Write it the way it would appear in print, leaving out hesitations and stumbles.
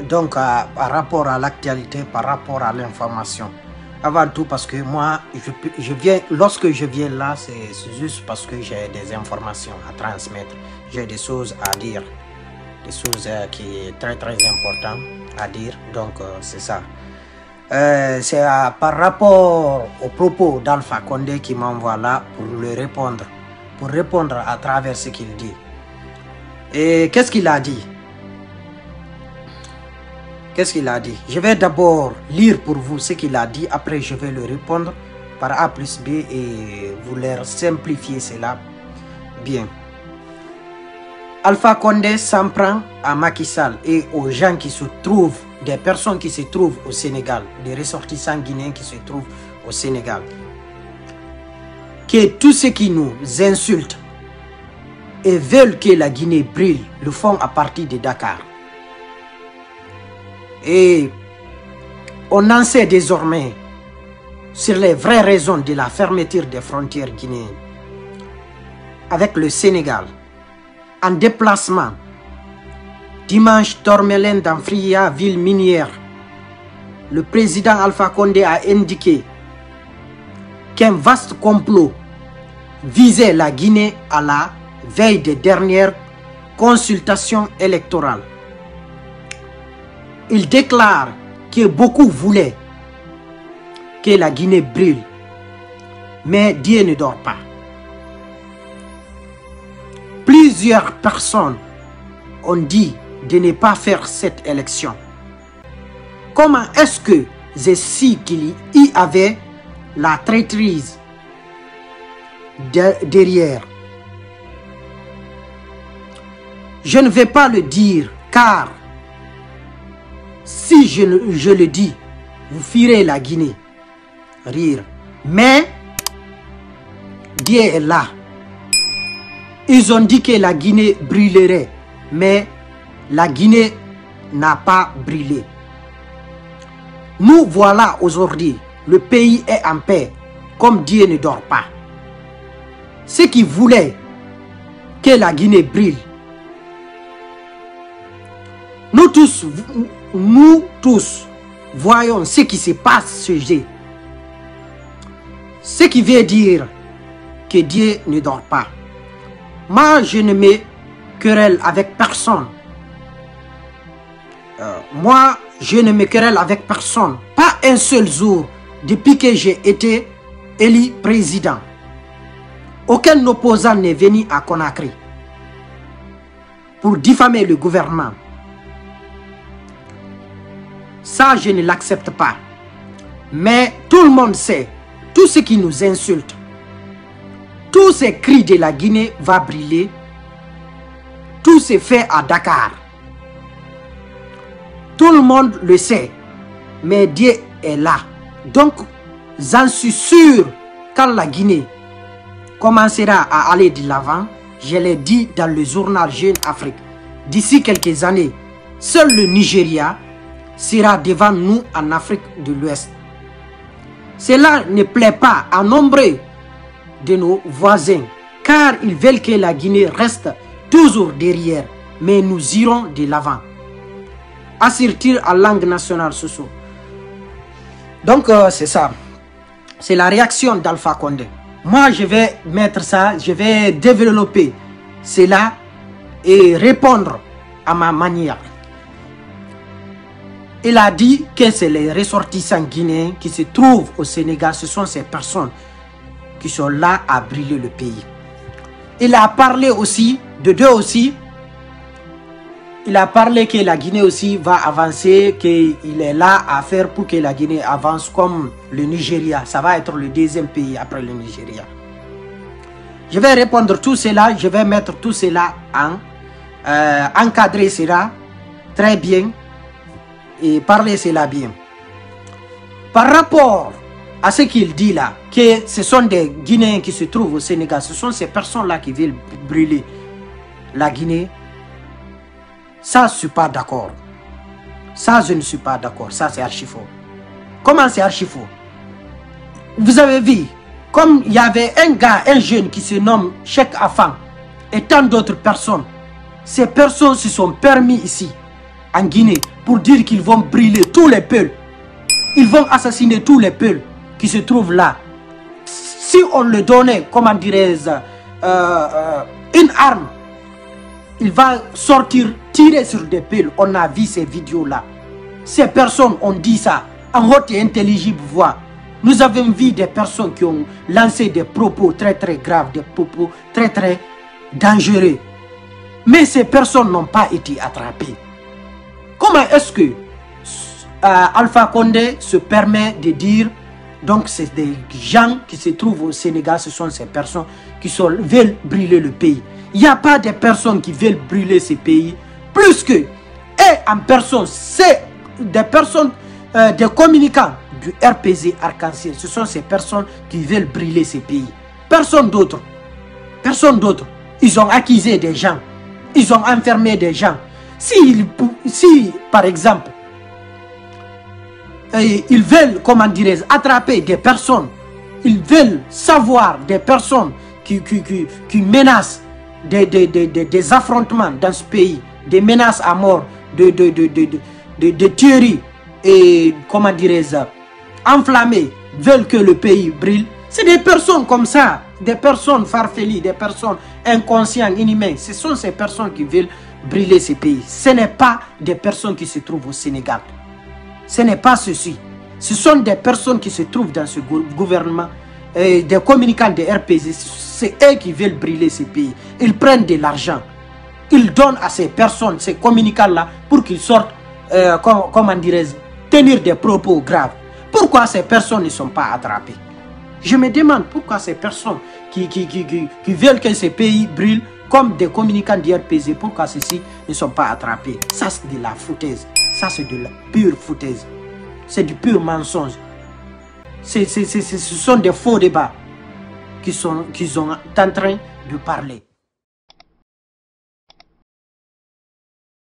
Donc, par rapport à l'actualité, par rapport à l'information. Avant tout, parce que moi, lorsque je viens là, c'est juste parce que j'ai des informations à transmettre. J'ai des choses à dire. Des choses qui sont très très importantes à dire. Donc, c'est ça. C'est par rapport aux propos d'Alpha Condé qui m'envoie là pour le répondre. Pour répondre à travers ce qu'il dit. Et qu'est-ce qu'il a dit? Qu'est-ce qu'il a dit? Je vais d'abord lire pour vous ce qu'il a dit. Après, je vais le répondre par A plus B et vous leur simplifier cela bien. Alpha Condé s'en prend à Macky Sall et aux gens qui se trouvent, des personnes qui se trouvent au Sénégal, des ressortissants guinéens qui se trouvent au Sénégal. Que tous ceux qui nous insultent et veulent que la Guinée brille le font à partir de Dakar. Et on en sait désormais sur les vraies raisons de la fermeture des frontières guinéennes avec le Sénégal. En déplacement, dimanche, Tormelen dans Fria, ville minière, le président Alpha Condé a indiqué qu'un vaste complot visait la Guinée à la veille des dernières consultations électorales. Il déclare que beaucoup voulaient que la Guinée brûle, mais Dieu ne dort pas. Plusieurs personnes ont dit de ne pas faire cette élection. Comment est-ce que je sais qu'il y avait la traîtrise derrière? Je ne vais pas le dire car si je le dis, vous firez la Guinée rire. Mais Dieu est là. Ils ont dit que la Guinée brûlerait, mais la Guinée n'a pas brûlé. Nous voilà aujourd'hui, le pays est en paix, comme Dieu ne dort pas. Ceux qui voulaient que la Guinée brûle, nous tous, voyons ce qui se passe ce jour. Ce qui veut dire que Dieu ne dort pas. Moi, je ne me querelle avec personne. Moi, je ne me querelle avec personne. Pas un seul jour depuis que j'ai été élu président. Aucun opposant n'est venu à Conakry pour diffamer le gouvernement. Ça, je ne l'accepte pas. Mais tout le monde sait, tous ceux qui nous insultent, tous ces cris de la Guinée va brûler. Tout se fait à Dakar. Tout le monde le sait. Mais Dieu est là. Donc, j'en suis sûr, quand la Guinée commencera à aller de l'avant, je l'ai dit dans le journal Jeune Afrique, d'ici quelques années, seul le Nigeria sera devant nous en Afrique de l'Ouest. Cela ne plaît pas à nombreux de nos voisins, car ils veulent que la Guinée reste toujours derrière, mais nous irons de l'avant. Assure-t-il en langue nationale Soso. Donc c'est ça. C'est la réaction d'Alpha Condé. Moi je vais mettre ça, je vais développer cela et répondre à ma manière. Il a dit que c'est les ressortissants guinéens qui se trouvent au Sénégal, ce sont ces personnes qui sont là à brûler le pays. Il a parlé aussi, de deux aussi, il a parlé que la Guinée aussi va avancer, qu'il est là à faire pour que la Guinée avance comme le Nigeria. Ça va être le deuxième pays après le Nigeria. Je vais répondre tout cela, je vais mettre tout cela encadrer cela très bien et parler cela bien. Par rapport à ce qu'il dit là, que ce sont des Guinéens qui se trouvent au Sénégal, ce sont ces personnes-là qui veulent brûler la Guinée. Ça, je ne suis pas d'accord. Ça, je ne suis pas d'accord. Ça, c'est archi faux. Comment c'est archi faux? Vous avez vu, comme il y avait un gars, un jeune qui se nomme Cheikh Afan et tant d'autres personnes, ces personnes se sont permis ici en Guinée pour dire qu'ils vont brûler tous les peuples. Ils vont assassiner tous les peuples qui se trouvent là. Si on le donnait, comment dirais-je, une arme, il va sortir, tirer sur des peuples. On a vu ces vidéos-là. Ces personnes ont dit ça en haute et intelligible voix. Nous avons vu des personnes qui ont lancé des propos très très graves, des propos très très dangereux. Mais ces personnes n'ont pas été attrapées. Comment est-ce que Alpha Condé se permet de dire, donc c'est des gens qui se trouvent au Sénégal, ce sont ces personnes qui veulent brûler le pays. Il n'y a pas de personnes qui veulent brûler ce pays, plus que, et en personne, c'est des personnes, des communicants du RPZ Arc-en-Ciel. Ce sont ces personnes qui veulent brûler ce pays. Personne d'autre. Personne d'autre. Ils ont accusé des gens. Ils ont enfermé des gens. Si par exemple, ils veulent, comment dirais-je, attraper des personnes, ils veulent savoir des personnes qui menacent des affrontements dans ce pays, des menaces à mort, de tueries et, comment dirais-je, enflammées, veulent que le pays brûle. C'est des personnes comme ça, des personnes farfelues, des personnes inconscientes, inhumaines. Ce sont ces personnes qui veulent brûler ce pays. Ce n'est pas des personnes qui se trouvent au Sénégal. Ce n'est pas ceci. Ce sont des personnes qui se trouvent dans ce gouvernement, des communicants de RPZ. C'est eux qui veulent brûler ce pays. Ils prennent de l'argent. Ils donnent à ces personnes, ces communicants-là, pour qu'ils sortent, comment dirais-je, tenir des propos graves. Pourquoi ces personnes ne sont pas attrapées? Je me demande pourquoi ces personnes qui veulent que ce pays brûle, comme des communicants du RPZ, pourquoi ceux-ci ne sont pas attrapés? Ça, c'est de la foutaise. Ça, c'est de la pure foutaise. C'est du pur mensonge. Ce sont des faux débats qu'ils sont en train de parler.